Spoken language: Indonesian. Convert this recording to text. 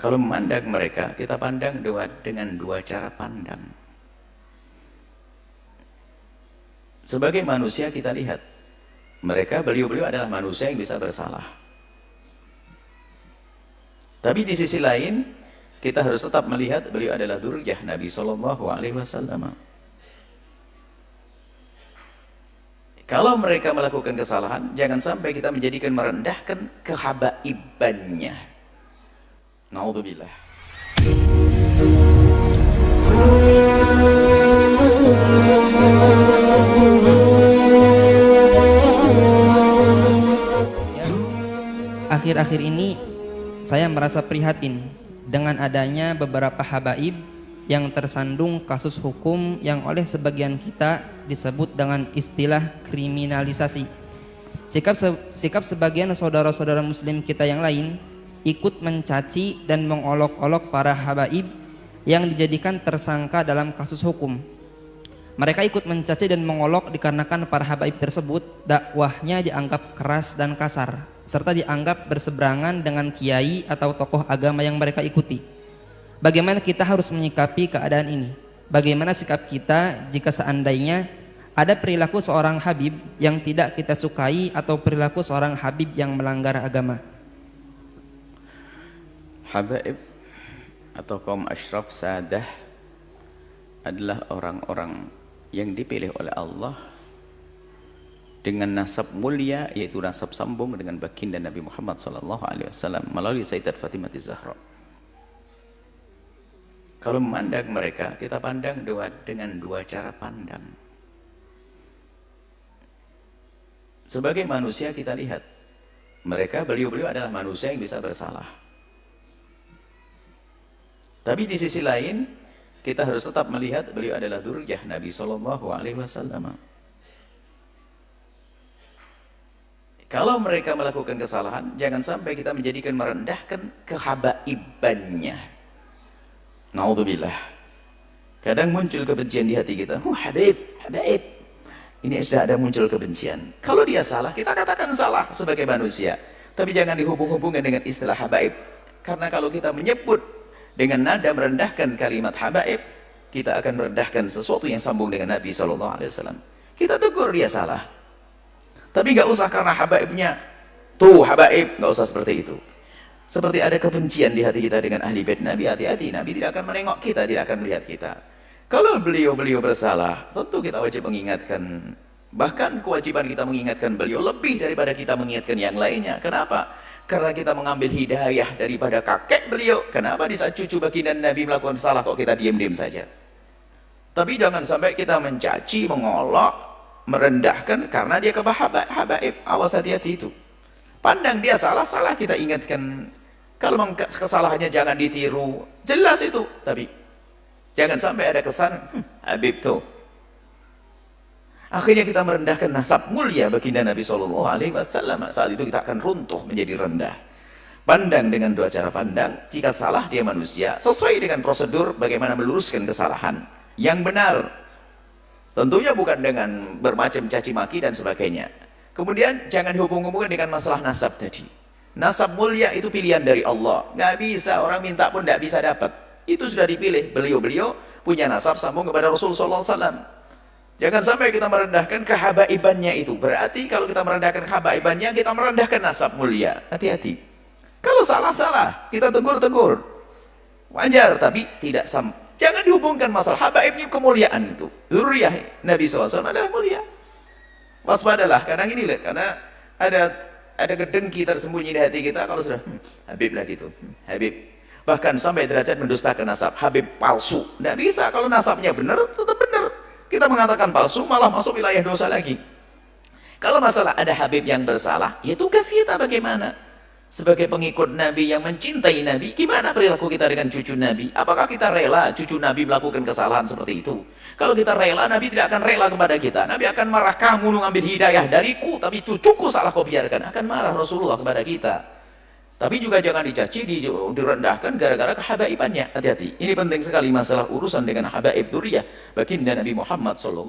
Kalau memandang mereka, kita pandang dengan dua cara pandang. Sebagai manusia kita lihat, mereka, beliau-beliau adalah manusia yang bisa bersalah. Tapi di sisi lain, kita harus tetap melihat beliau adalah dzurriyyah Nabi SAW. Kalau mereka melakukan kesalahan, jangan sampai kita menjadikan merendahkan kehabaibannya. Naudzubillah. Akhir-akhir ini saya merasa prihatin dengan adanya beberapa habaib yang tersandung kasus hukum yang oleh sebagian kita disebut dengan istilah kriminalisasi. Sikap sebagian saudara-saudara muslim kita yang lain ikut mencaci dan mengolok-olok para habaib yang dijadikan tersangka dalam kasus hukum. Mereka ikut mencaci dan mengolok dikarenakan para habaib tersebut dakwahnya dianggap keras dan kasar, serta dianggap berseberangan dengan kiai atau tokoh agama yang mereka ikuti. Bagaimana kita harus menyikapi keadaan ini? Bagaimana sikap kita jika seandainya ada perilaku seorang habib yang tidak kita sukai atau perilaku seorang habib yang melanggar agama? Habaib atau kaum asyraf sadah adalah orang-orang yang dipilih oleh Allah dengan nasab mulia, yaitu nasab sambung dengan baginda Nabi Muhammad SAW melalui Sayyidat Fatimah Zahra. Kalau memandang mereka, kita pandang dengan dua cara pandang. Sebagai manusia kita lihat, mereka, beliau-beliau adalah manusia yang bisa bersalah. Tapi di sisi lain, kita harus tetap melihat beliau adalah dzurriyyah Nabi SAW. Kalau mereka melakukan kesalahan, jangan sampai kita menjadikan merendahkan kehabaibannya. Naudzubillah. Kadang muncul kebencian di hati kita. Habib. Ini sudah ada muncul kebencian. Kalau dia salah, kita katakan salah sebagai manusia. Tapi jangan dihubung-hubungkan dengan istilah habaib. Karena kalau kita menyebut dengan nada merendahkan kalimat habaib, kita akan merendahkan sesuatu yang sambung dengan Nabi SAW. Kita tegur dia salah. Tapi nggak usah karena habaibnya tuh habaib, nggak usah seperti itu. Seperti ada kebencian di hati kita dengan ahli bait Nabi, hati-hati, Nabi tidak akan menengok kita, tidak akan melihat kita. Kalau beliau bersalah, tentu kita wajib mengingatkan. Bahkan kewajiban kita mengingatkan beliau lebih daripada kita mengingatkan yang lainnya. Kenapa? Karena kita mengambil hidayah daripada kakek beliau. Kenapa di saat cucu baginda Nabi melakukan salah kok kita diam-diam saja? Tapi jangan sampai kita mencaci, mengolok, merendahkan karena dia habaib. Awas, hati-hati itu. Pandang dia salah kita ingatkan. Kalau kesalahannya jangan ditiru, jelas itu. Tapi jangan sampai ada kesan habib tuh. Akhirnya kita merendahkan nasab mulia baginda Nabi SAW. Saat itu kita akan runtuh menjadi rendah. Pandang dengan dua cara pandang. Jika salah dia manusia, sesuai dengan prosedur bagaimana meluruskan kesalahan yang benar. Tentunya bukan dengan bermacam caci maki dan sebagainya. Kemudian jangan dihubung-hubungkan dengan masalah nasab tadi. Nasab mulia itu pilihan dari Allah. Nggak bisa, orang minta pun nggak bisa dapat. Itu sudah dipilih. Beliau punya nasab sambung kepada Rasulullah SAW. Jangan sampai kita merendahkan kehabaibannya itu. Berarti kalau kita merendahkan kehabaibannya, kita merendahkan nasab mulia. Hati-hati. Kalau salah, kita tegur. Wajar, tapi tidak jangan dihubungkan masalah habaibnya kemuliaan itu. Dzurriyyah Nabi SAW adalah mulia. Waspadalah, kadang ini lihat, karena ada kedengki tersembunyi di hati kita kalau sudah habib lah gitu, habib. Bahkan sampai derajat mendustakan nasab, habib palsu. Tidak bisa, kalau nasabnya benar, tetap benar. Kita mengatakan palsu, malah masuk wilayah dosa lagi. Kalau masalah ada habib yang bersalah, ya tugas kita bagaimana? Sebagai pengikut Nabi yang mencintai Nabi, gimana perilaku kita dengan cucu Nabi? Apakah kita rela cucu Nabi melakukan kesalahan seperti itu? Kalau kita rela, Nabi tidak akan rela kepada kita. Nabi akan marah, kamu mengambil hidayah dariku, tapi cucuku salah kau biarkan. Akan marah Rasulullah kepada kita. Tapi juga jangan dicaci, direndahkan gara-gara kehabaibannya. Hati-hati. Ini penting sekali masalah urusan dengan habaib dzurriyyah baginda Nabi Muhammad SAW.